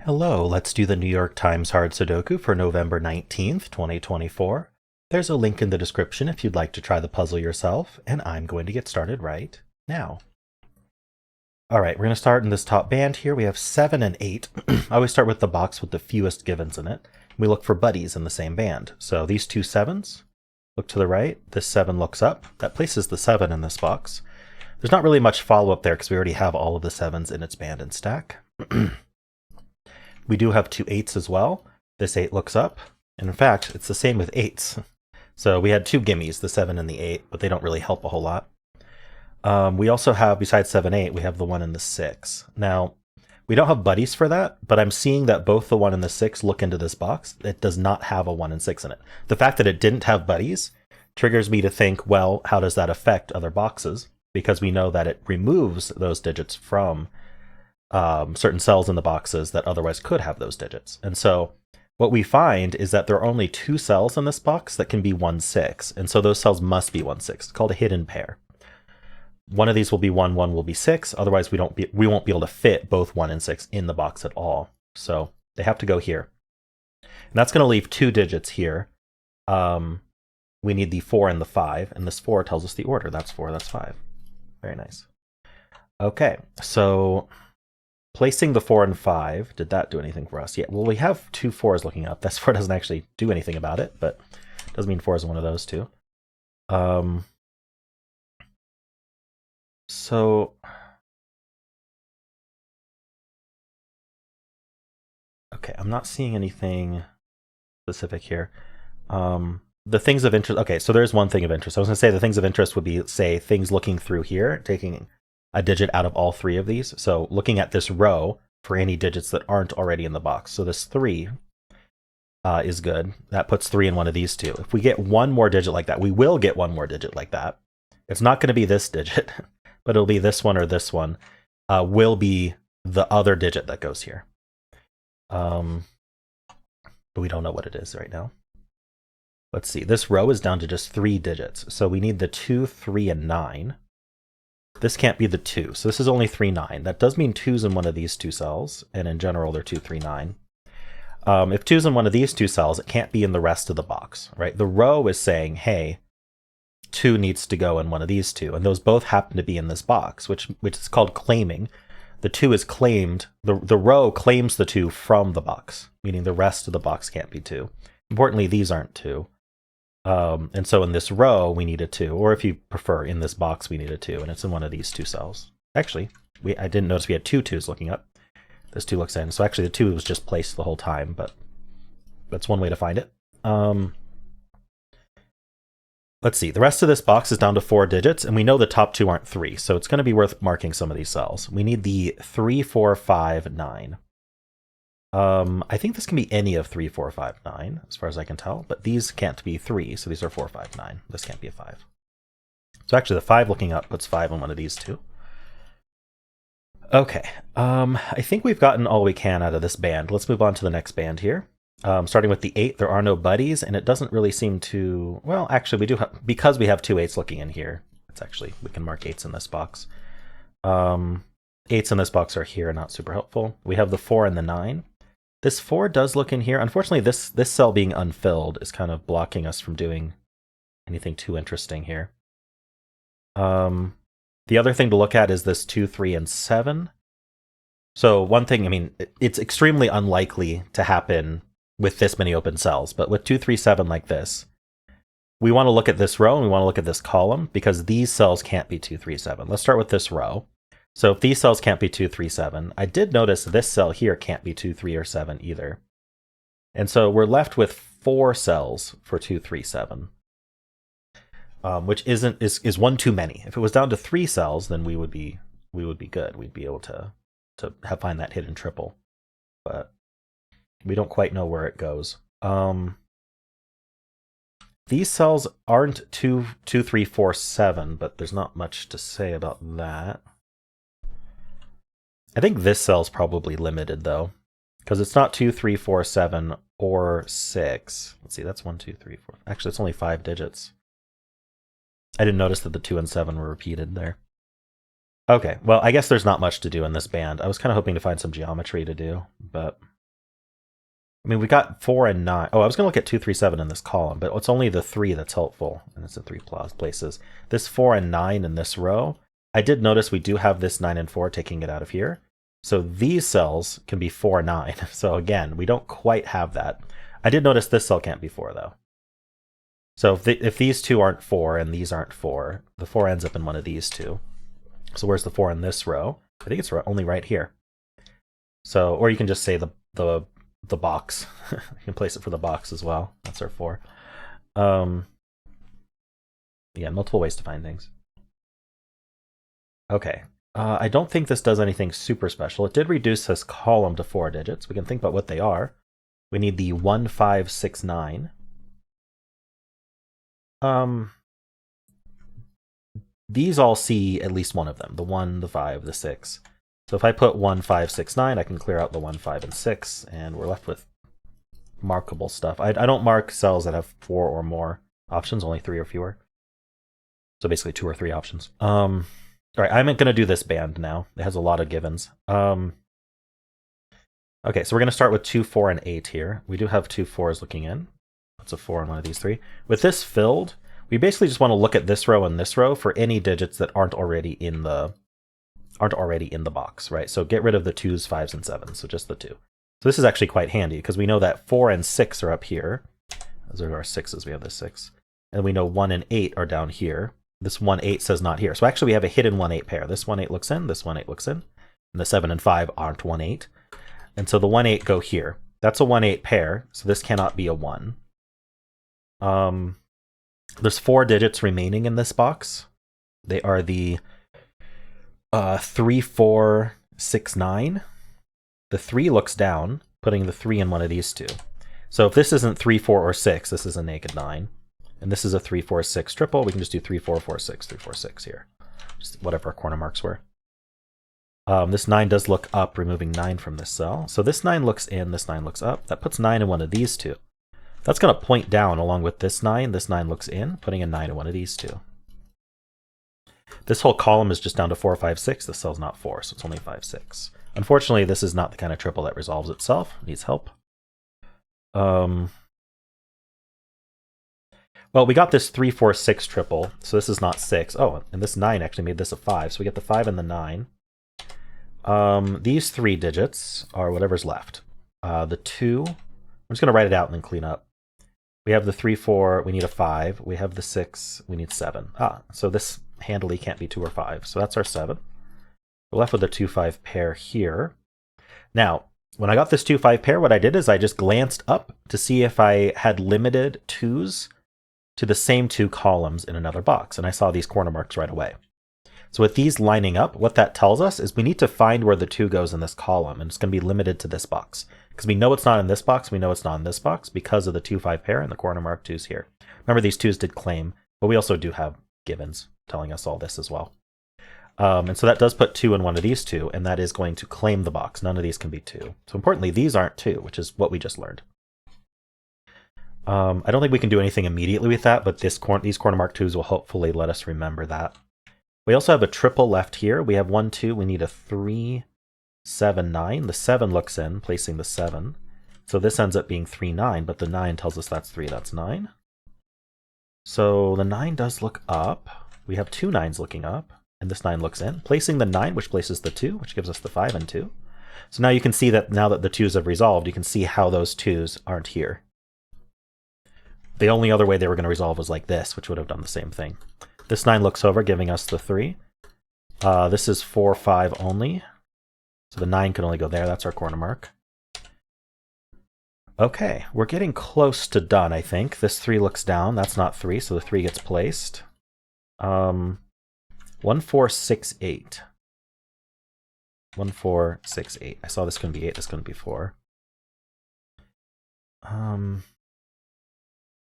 Hello, let's do the New York Times Hard Sudoku for November 19th, 2024. There's a link in the description if you'd like to try the puzzle yourself, and I'm going to get started right now. All right, we're going to start in this top band here. We have 7 and 8. I always start with the box with the fewest givens in it. We look for buddies in the same band. So these two 7s look to the right. This 7 looks up. That places the 7 in this box. There's not really much follow-up there because we already have all of the 7s in its band and stack. We do have two 8s as well. This 8 looks up, and in fact, it's the same with 8s. So we had two gimmies, the 7 and the 8, but they don't really help a whole lot. We also have, besides 7, 8, we have the 1 and the 6. Now, we don't have buddies for that, but I'm seeing that both the 1 and the 6 look into this box. It does not have a 1 and 6 in it. The fact that it didn't have buddies triggers me to think, well, how does that affect other boxes? Because we know that it removes those digits from certain cells in the boxes that otherwise could have those digits. And so what we find is that there are only two cells in this box that can be 1, 6. And so those cells must be 1, 6. It's called a hidden pair. One of these will be 1, one will be 6. Otherwise, we won't be able to fit both 1 and 6 in the box at all. So they have to go here. And that's going to leave two digits here. We need the 4 and the 5. And this 4 tells us the order. That's 4, that's 5. Very nice. Okay, so placing the 4 and 5, did that do anything for us? Yeah, well, we have two 4s looking up. This 4 doesn't actually do anything about it, but doesn't mean 4 is one of those two. So, okay, I'm not seeing anything specific here. The things of interest, okay, so there's one thing of interest. I was going to say the things of interest would be, say, things looking through here, taking a digit out of all three of these. So looking at this row for any digits that aren't already in the box. So this 3 is good. That puts 3 in one of these two. If we get one more digit like that, we will get one more digit like that. It's not going to be this digit, but it'll be this one or this one will be the other digit that goes here. But we don't know what it is right now. Let's see. This row is down to just 3 digits. So we need the 2, 3, and 9. This can't be the 2, so this is only 3, 9. That does mean 2's in one of these two cells, and in general they're 2, 3, 9. If 2's in one of these two cells, it can't be in the rest of the box, right? The row is saying, hey, 2 needs to go in one of these two, and those both happen to be in this box, which is called claiming. The 2 is claimed, the row claims the 2 from the box, meaning the rest of the box can't be 2. Importantly, these aren't 2. And so in this row, we need a 2, or if you prefer, in this box, we need a 2, and it's in one of these two cells. Actually, I didn't notice we had two 2's looking up. This 2 looks in, so actually the 2 was just placed the whole time, but that's one way to find it. Let's see, the rest of this box is down to 4 digits, and we know the top 2 aren't 3, so it's going to be worth marking some of these cells. We need the 3, 4, 5, 9. I think this can be any of 3, 4, 5, 9, as far as I can tell, but these can't be 3, so these are 4, 5, 9. This can't be a 5. So actually the 5 looking up puts 5 on one of these two. Okay, I think we've gotten all we can out of this band. Let's move on to the next band here. Starting with the 8, there are no buddies, and it doesn't really seem to, well, actually we do have, because we have two 8s looking in here, it's actually, we can mark 8s in this box. 8s in this box are here, not super helpful. We have the 4 and the 9. This 4 does look in here. Unfortunately, this cell being unfilled is kind of blocking us from doing anything too interesting here. The other thing to look at is this 2, 3, and 7. So one thing, I mean, it's extremely unlikely to happen with this many open cells, but with 2, 3, 7 like this, we want to look at this row and we want to look at this column because these cells can't be 2, 3, 7. Let's start with this row. So if these cells can't be 2, 3, 7, I did notice this cell here can't be 2, 3, or 7 either. And so we're left with 4 cells for 2, 3, 7, which is one too many. If it was down to 3 cells, then we would be good. We'd be able to find that hidden triple, but we don't quite know where it goes. These cells aren't 2, 3, 4, 7, but there's not much to say about that. I think this cell's probably limited, though, because it's not 2, 3, 4, 7, or 6. Let's see, that's 1, 2, 3, 4. Actually, it's only 5 digits. I didn't notice that the 2 and 7 were repeated there. Okay, well, I guess there's not much to do in this band. I was kind of hoping to find some geometry to do, but I mean, we got 4 and 9. Oh, I was going to look at 2, 3, 7 in this column, but it's only the 3 that's helpful, and it's in 3 places. This 4 and 9 in this row, I did notice we do have this 9 and 4 taking it out of here. So these cells can be 4 and 9. So again, we don't quite have that. I did notice this cell can't be 4, though. So if these two aren't 4 and these aren't 4, the 4 ends up in one of these two. So where's the 4 in this row? I think it's only right here. So, or you can just say the box. You can place it for the box as well. That's our 4. Yeah, multiple ways to find things. Okay. I don't think this does anything super special. It did reduce this column to 4 digits. We can think about what they are. We need the 1, 5, 6, 9. These all see at least one of them. The 1, the 5, the 6. So if I put 1, 5, 6, 9, I can clear out the 1, 5, and 6, and we're left with markable stuff. I don't mark cells that have 4 or more options, only 3 or fewer. So basically 2 or 3 options. All right, I'm going to do this band now. It has a lot of givens. Okay, so we're going to start with 2, 4, and 8 here. We do have 2 4s looking in. That's a 4 in one of these 3. With this filled, we basically just want to look at this row and this row for any digits that aren't already in the box, right? So get rid of the 2s, 5s, and 7s, so just the 2. So this is actually quite handy because we know that 4 and 6 are up here. Those are our 6s, we have this 6. And we know 1 and 8 are down here. This 1, 8 says not here. So actually we have a hidden 1, 8 pair. This 1, 8 looks in, this 1, 8 looks in. And the 7 and 5 aren't 1, 8. And so the 1, 8 go here. That's a 1, 8 pair, so this cannot be a 1. There's 4 digits remaining in this box. They are the 3, 4, 6, 9. The 3 looks down, putting the 3 in one of these two. So if this isn't 3, 4, or 6, this is a naked 9. And this is a 3, 4, 6 triple. We can just do 3, 4, 4, 6, 3, 4, 6 here. Just whatever our corner marks were. This 9 does look up, removing 9 from this cell. So this 9 looks in, this 9 looks up. That puts 9 in one of these two. That's going to point down along with this 9. This 9 looks in, putting a 9 in one of these two. This whole column is just down to 4, 5, 6. This cell's not 4, so it's only 5, 6. Unfortunately, this is not the kind of triple that resolves itself. It needs help. Well, we got this 3, 4, 6 triple, so this is not 6. Oh, and this 9 actually made this a 5, so we get the 5 and the 9. These 3 digits are whatever's left. The 2, I'm just going to write it out and then clean up. We have the 3, 4, we need a 5. We have the 6, we need 7. So this handily can't be 2 or 5, so that's our 7. We're left with a 2, 5 pair here. Now, when I got this 2, 5 pair, what I did is I just glanced up to see if I had limited 2s to the same 2 columns in another box, and I saw these corner marks right away. So with these lining up, what that tells us is we need to find where the 2 goes in this column, and it's going to be limited to this box. Because we know it's not in this box, we know it's not in this box because of the 2, 5 pair and the corner mark 2s here. Remember, these 2s did claim, but we also do have givens telling us all this as well. And so that does put 2 in one of these 2, and that is going to claim the box. None of these can be 2. So importantly, these aren't 2, which is what we just learned. I don't think we can do anything immediately with that, but these corner mark 2s will hopefully let us remember that. We also have a triple left here. We have 1, 2. We need a 3, 7, 9. The 7 looks in, placing the 7. So this ends up being 3, 9, but the 9 tells us that's 3, that's 9. So the 9 does look up. We have 2 9s looking up, and this 9 looks in, placing the 9, which places the 2, which gives us the 5 and 2. So now you can see that now that the 2s have resolved, you can see how those 2s aren't here. The only other way they were going to resolve was like this, which would have done the same thing. This 9 looks over, giving us the 3. This is 4, 5 only. So the 9 can only go there. That's our corner mark. Okay, we're getting close to done, I think. This 3 looks down. That's not 3, so the 3 gets placed. 1, 4, 6, 8. 1, 4, 6, 8. I saw this going to be 8. This is going to be 4.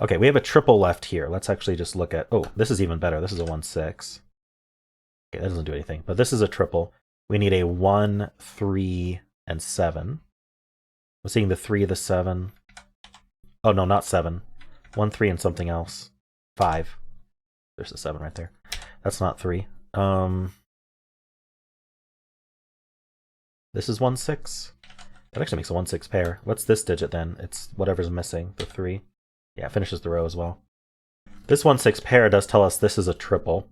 Okay, we have a triple left here. Let's actually just look at... Oh, this is even better. This is a 1, 6. Okay, that doesn't do anything. But this is a triple. We need a 1, 3, and 7. I'm seeing the 3, the 7. Oh, no, not 7. 1, 3, and something else. 5. There's a 7 right there. That's not 3. This is 1, 6. That actually makes a 1-6 pair. What's this digit then? It's whatever's missing, the 3. Yeah, it finishes the row as well. This 1-6 pair does tell us this is a triple.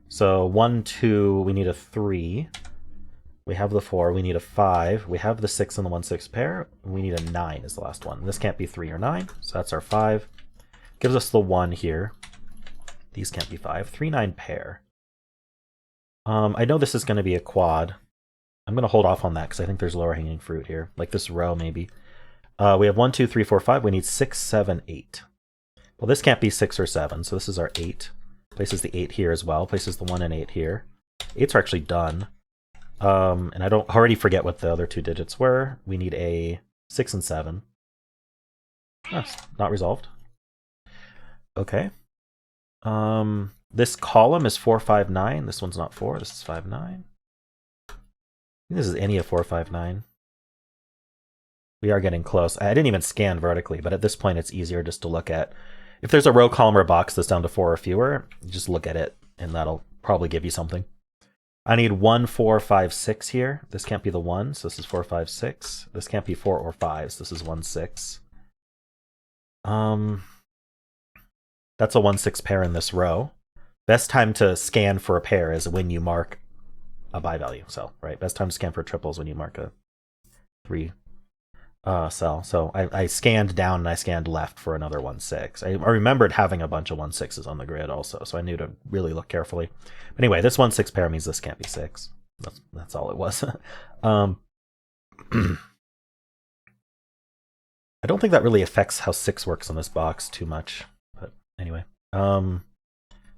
So 1, 2, we need a 3. We have the 4, we need a 5. We have the 6 in the 1-6 pair. We need a 9 is the last one. This can't be 3 or 9, so that's our 5. Gives us the 1 here. These can't be 5. 3, 9 pair. I know this is going to be a quad. I'm going to hold off on that because I think there's lower hanging fruit here. Like this row, maybe. We have 1, 2, 3, 4, 5. We need 6, 7, 8. Well, this can't be 6 or 7, so this is our 8. Places the 8 here as well. Places the 1 and 8 here. 8s are actually done. And I don't already forget what the other 2 digits were. We need a 6 and 7. That's not resolved. Okay. This column is 4, 5, 9. This one's not 4. This is 5, 9. I think this is any of 4, 5, 9. We are getting close. I didn't even scan vertically, but at this point it's easier just to look at. If there's a row, column, or box that's down to 4 or fewer, just look at it, and that'll probably give you something. I need 1, 4, 5, 6 here. This can't be the 1, so this is 4, 5, 6. This can't be 4 or 5, so this is 1, 6. That's a 1-6 pair in this row. Best time to scan for a pair is when you mark a buy value cell, right? Best time to scan for triples when you mark a 3 cell. So I scanned down and I scanned left for another 1-6. I remembered having a bunch of 1-6s on the grid also, so I knew to really look carefully. But anyway, this 1-6 pair means this can't be 6. That's all it was. I don't think that really affects how 6 works on this box too much. But anyway, the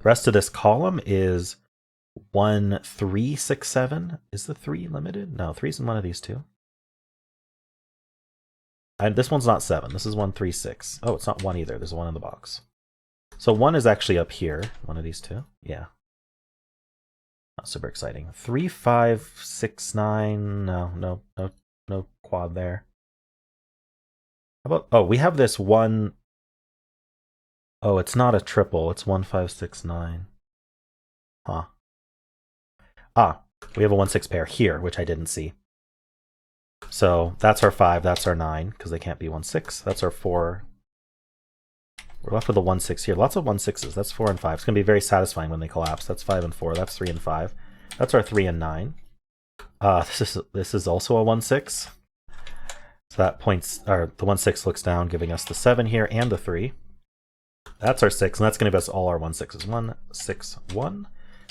rest of this column is 1, 3, 6, 7. Is the 3 limited? No, 3's in one of these two. And this one's not 7. This is 1, 3, 6. Oh, it's not 1 either. There's a 1 in the box. So 1 is actually up here. One of these two. Yeah. Not super exciting. 3, 5, 6, 9. No quad there. How about, oh, we have this 1. Oh, it's not a triple. It's 1, 5, 6, 9. Huh. Ah, we have a 1-6 pair here, which I didn't see. So that's our 5, that's our 9, because they can't be 1-6. That's our 4. We're left with a 1-6 here. Lots of 1-6s. That's 4 and 5. It's going to be very satisfying when they collapse. That's 5 and 4. That's 3 and 5. That's our 3 and 9. This is also a 1-6. So that points, or the 1-6 looks down, giving us the 7 here and the 3. That's our 6, and that's going to give us all our 1-6s. 1, 6, 1,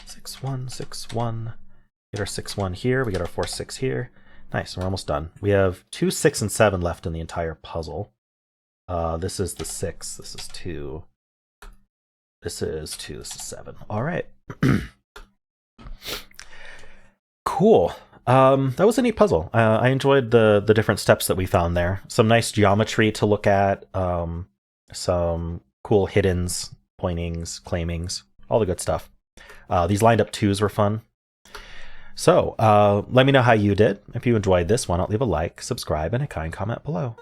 6, 1, 6, 1. Get our 6, 1 here. We get our 4, 6 here. Nice, we're almost done. We have 2, 6, and 7 left in the entire puzzle. This is the 6. This is 2. This is 2. This is 7. All right. Cool. That was a neat puzzle. I enjoyed the different steps that we found there. Some nice geometry to look at. Some cool hiddens, pointings, claimings, all the good stuff. These lined up 2s were fun. So let me know how you did. If you enjoyed this, why not leave a like, subscribe, and a kind comment below.